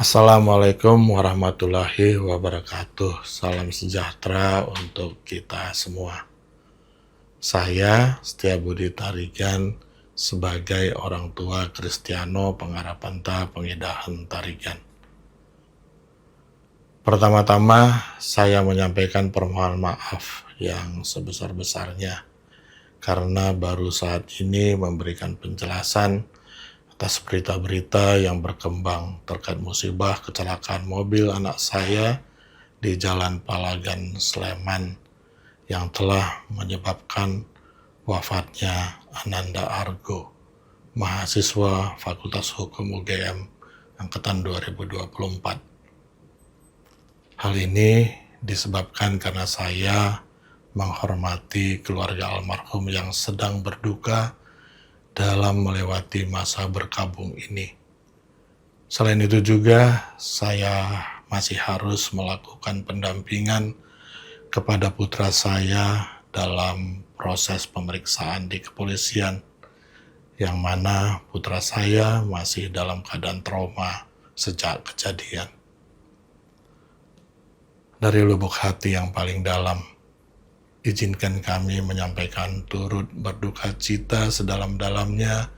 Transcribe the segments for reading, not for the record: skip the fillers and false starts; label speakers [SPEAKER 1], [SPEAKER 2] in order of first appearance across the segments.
[SPEAKER 1] Assalamualaikum warahmatullahi wabarakatuh. Salam sejahtera untuk kita semua. Saya Setia Budi Tarigan sebagai orang tua Kristiano Pengarapanta Pengidahan Tarigan. Pertama-tama saya menyampaikan permohonan maaf yang sebesar-besarnya karena baru saat ini memberikan penjelasan atas berita-berita yang berkembang terkait musibah kecelakaan mobil anak saya di Jalan Palagan, Sleman yang telah menyebabkan wafatnya Ananda Argo, mahasiswa Fakultas Hukum UGM Angkatan 2024. Hal ini disebabkan karena saya menghormati keluarga almarhum yang sedang berduka dalam melewati masa berkabung ini. Selain itu juga, saya masih harus melakukan pendampingan kepada putra saya dalam proses pemeriksaan di kepolisian, yang mana putra saya masih dalam keadaan trauma sejak kejadian. Dari lubuk hati yang paling dalam, izinkan kami menyampaikan turut berduka cita sedalam-dalamnya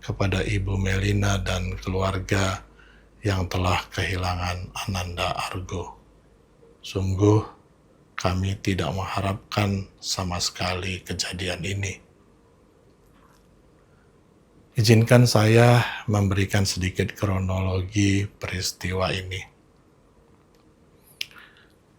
[SPEAKER 1] kepada Ibu Melina dan keluarga yang telah kehilangan Ananda Argo. Sungguh, kami tidak mengharapkan sama sekali kejadian ini. Izinkan saya memberikan sedikit kronologi peristiwa ini.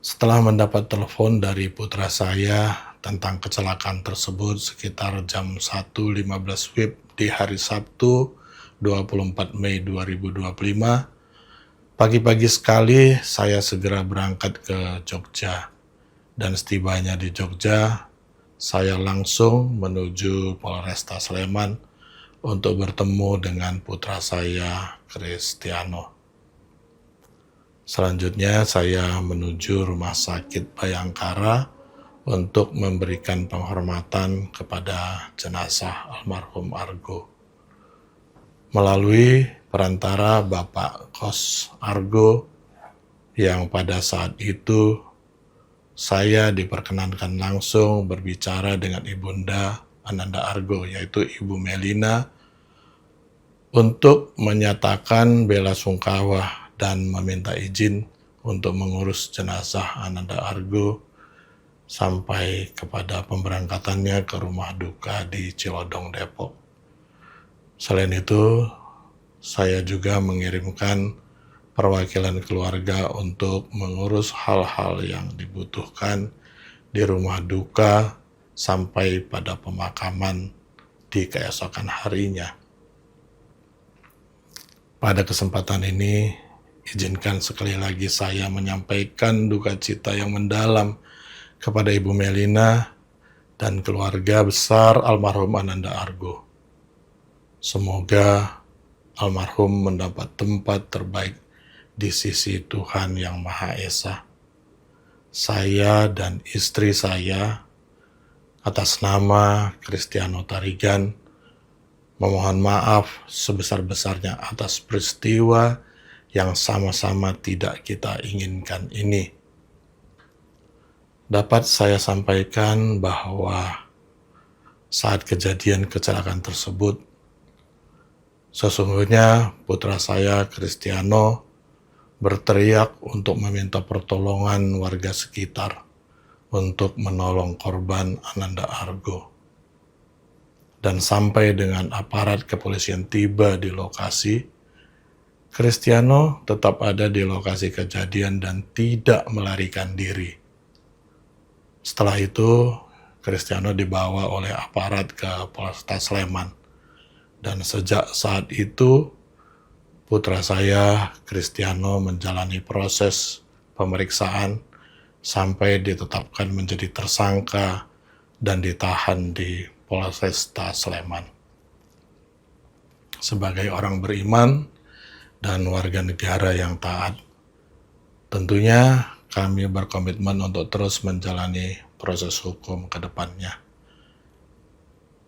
[SPEAKER 1] Setelah mendapat telepon dari putra saya tentang kecelakaan tersebut sekitar jam 1.15 WIB di hari Sabtu 24 Mei 2025, pagi-pagi sekali saya segera berangkat ke Jogja. Dan setibanya di Jogja, saya langsung menuju Polresta Sleman untuk bertemu dengan putra saya, Kristiano. Selanjutnya saya menuju Rumah Sakit Bayangkara untuk memberikan penghormatan kepada jenazah almarhum Argo. Melalui perantara Bapak Kos Argo yang pada saat itu saya diperkenankan langsung berbicara dengan Ibunda Ananda Argo, yaitu Ibu Melina, untuk menyatakan bela sungkawa dan meminta izin untuk mengurus jenazah Ananda Argo sampai kepada pemberangkatannya ke rumah duka di Cilodong, Depok. Selain itu, saya juga mengirimkan perwakilan keluarga untuk mengurus hal-hal yang dibutuhkan di rumah duka sampai pada pemakaman di keesokan harinya. Pada kesempatan ini, izinkan sekali lagi saya menyampaikan duka cita yang mendalam kepada Ibu Melina dan keluarga besar almarhum Ananda Argo. Semoga almarhum mendapat tempat terbaik di sisi Tuhan Yang Maha Esa. Saya dan istri saya, atas nama Kristiano Tarigan, memohon maaf sebesar-besarnya atas peristiwa yang sama-sama tidak kita inginkan ini. Dapat saya sampaikan bahwa saat kejadian kecelakaan tersebut, sesungguhnya putra saya Kristiano berteriak untuk meminta pertolongan warga sekitar untuk menolong korban Ananda Argo. Dan sampai dengan aparat kepolisian tiba di lokasi, Kristiano tetap ada di lokasi kejadian dan tidak melarikan diri. Setelah itu, Kristiano dibawa oleh aparat ke Polresta Sleman. Dan sejak saat itu, putra saya, Kristiano, menjalani proses pemeriksaan sampai ditetapkan menjadi tersangka dan ditahan di Polresta Sleman. Sebagai orang beriman dan warga negara yang taat, tentunya kami berkomitmen untuk terus menjalani proses hukum ke depannya.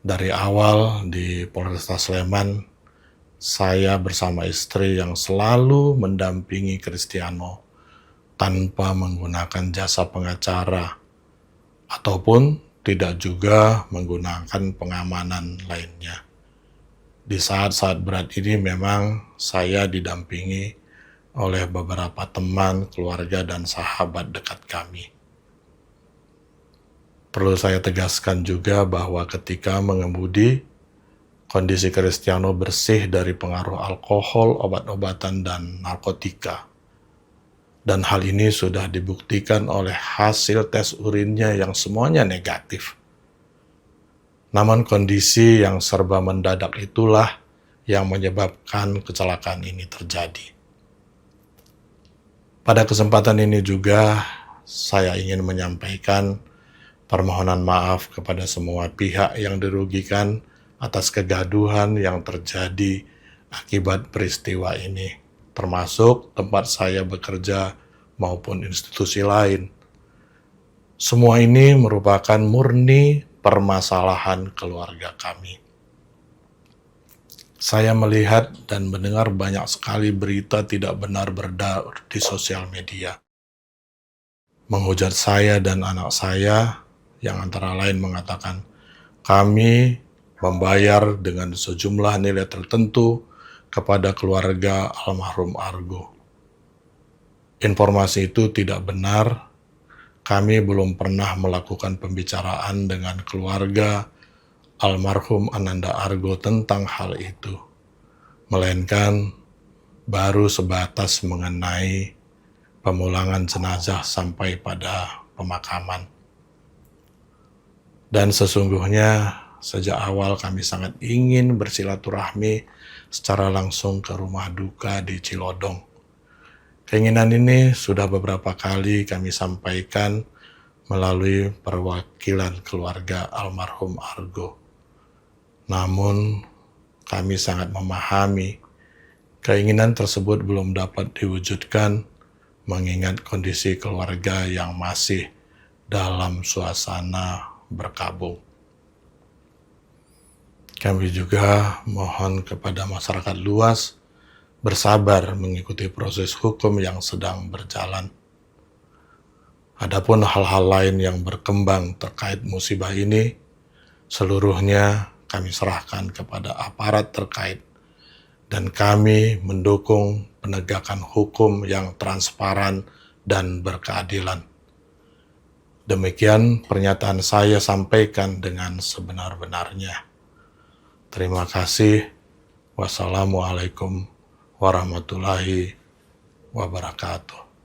[SPEAKER 1] Dari awal di Polresta Sleman, saya bersama istri yang selalu mendampingi Kristiano tanpa menggunakan jasa pengacara ataupun tidak juga menggunakan pengamanan lainnya. Di saat-saat berat ini memang saya didampingi oleh beberapa teman, keluarga, dan sahabat dekat kami. Perlu saya tegaskan juga bahwa ketika mengemudi, kondisi Kristiano bersih dari pengaruh alkohol, obat-obatan, dan narkotika. Dan hal ini sudah dibuktikan oleh hasil tes urinnya yang semuanya negatif. Namun kondisi yang serba mendadak itulah yang menyebabkan kecelakaan ini terjadi. Pada kesempatan ini juga saya ingin menyampaikan permohonan maaf kepada semua pihak yang dirugikan atas kegaduhan yang terjadi akibat peristiwa ini, termasuk tempat saya bekerja maupun institusi lain. Semua ini merupakan murni permasalahan keluarga kami. Saya melihat dan mendengar banyak sekali berita tidak benar beredar di sosial media, menghujat saya dan anak saya, yang antara lain mengatakan, kami membayar dengan sejumlah nilai tertentu kepada keluarga almarhum Argo. Informasi itu tidak benar. Kami belum pernah melakukan pembicaraan dengan keluarga almarhum Ananda Argo tentang hal itu, melainkan baru sebatas mengenai pemulangan jenazah sampai pada pemakaman. Dan sesungguhnya sejak awal kami sangat ingin bersilaturahmi secara langsung ke rumah duka di Cilodong. Keinginan ini sudah beberapa kali kami sampaikan melalui perwakilan keluarga almarhum Argo. Namun, kami sangat memahami keinginan tersebut belum dapat diwujudkan mengingat kondisi keluarga yang masih dalam suasana berkabung. Kami juga mohon kepada masyarakat luas bersabar mengikuti proses hukum yang sedang berjalan. Adapun hal-hal lain yang berkembang terkait musibah ini, seluruhnya kami serahkan kepada aparat terkait dan kami mendukung penegakan hukum yang transparan dan berkeadilan. Demikian pernyataan saya sampaikan dengan sebenar-benarnya. Terima kasih. Wassalamualaikum warahmatullahi wabarakatuh.